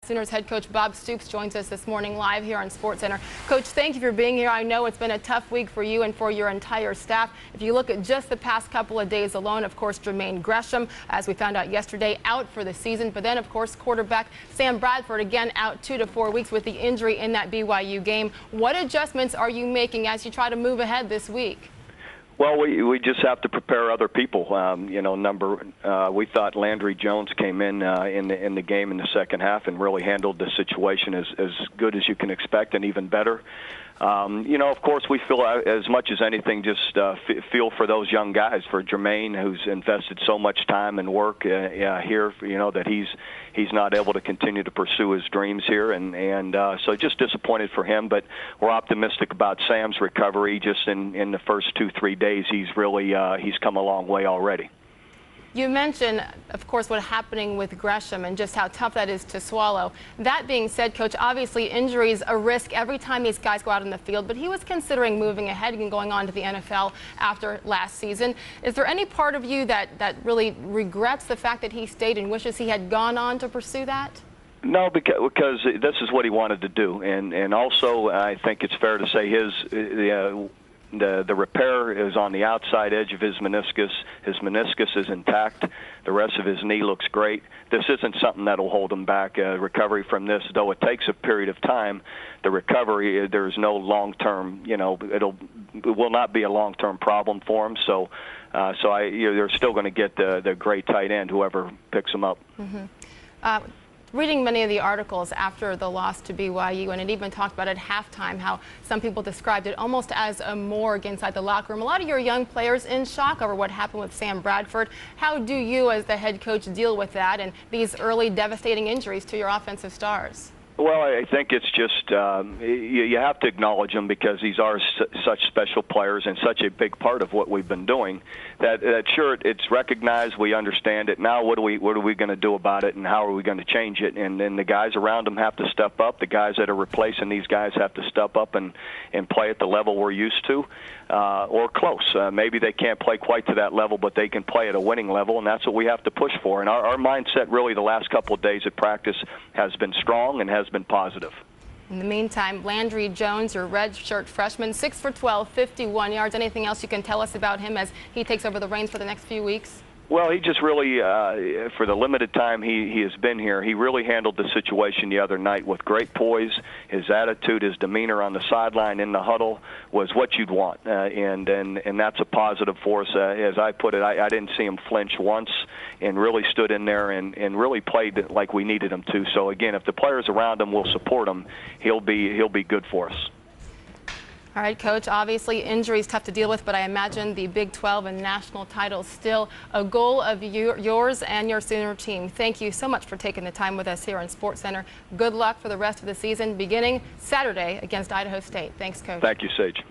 Sooners head coach Bob Stoops joins us this morning live here on SportsCenter. Coach, thank you for being here. I know it's been a tough week for you and for your entire staff. If you look at just the past couple of days alone, of course, Jermaine Gresham, as we found out yesterday, out for the season. But then, of course, quarterback Sam Bradford, again, out 2 to 4 weeks with the injury in that BYU game. What adjustments are you making as you try to move ahead this week? Well, we just have to prepare other people. We thought Landry Jones came in the game in the second half and really handled the situation as good as you can expect and even better. Of course, we feel as much as anything just feel for those young guys, for Jermaine, who's invested so much time and work here. That he's not able to continue to pursue his dreams here, and so just disappointed for him. But we're optimistic about Sam's recovery. Just in the first 2-3 days, he's come a long way already. You mentioned, of course, what's happening with Gresham and just how tough that is to swallow. That being said, Coach, obviously injuries a risk every time these guys go out in the field, but he was considering moving ahead and going on to the NFL after last season. Is there any part of you that really regrets the fact that he stayed and wishes he had gone on to pursue that? No, because this is what he wanted to do, and also I think it's fair to say the repair is on the outside edge of his meniscus. His meniscus is intact. The rest of his knee looks great. This isn't something that'll hold him back. Recovery from this, though it takes a period of time, the recovery, there's no long-term, it will not be a long-term problem for him. So they're still going to get the great tight end, whoever picks him up. Mm-hmm. Reading many of the articles after the loss to BYU, and it even talked about at halftime how some people described it almost as a morgue inside the locker room. A lot of your young players in shock over what happened with Sam Bradford. How do you, as the head coach, deal with that and these early devastating injuries to your offensive stars? Well, I think it's just you have to acknowledge them because these are such special players and such a big part of what we've been doing. That sure, it's recognized, we understand it. Now, what are we going to do about it, and how are we going to change it? And then the guys around them have to step up. The guys that are replacing these guys have to step up and play at the level we're used to, or close. Maybe they can't play quite to that level, but they can play at a winning level, and that's what we have to push for. And our mindset, really, the last couple of days of practice has been strong and has been positive. In the meantime, Landry Jones, your redshirt freshman, 6 for 12, 51 yards. Anything else you can tell us about him as he takes over the reins for the next few weeks? Well, he just really, for the limited time he has been here, he really handled the situation the other night with great poise. His attitude, his demeanor on the sideline in the huddle was what you'd want, and that's a positive for us. As I put it, I didn't see him flinch once, and really stood in there and really played like we needed him to. So again, if the players around him will support him, he'll be good for us. All right, Coach, obviously injuries tough to deal with, but I imagine the Big 12 and national title still a goal of yours and your Sooner team. Thank you so much for taking the time with us here on SportsCenter. Good luck for the rest of the season, beginning Saturday against Idaho State. Thanks, Coach. Thank you, Sage.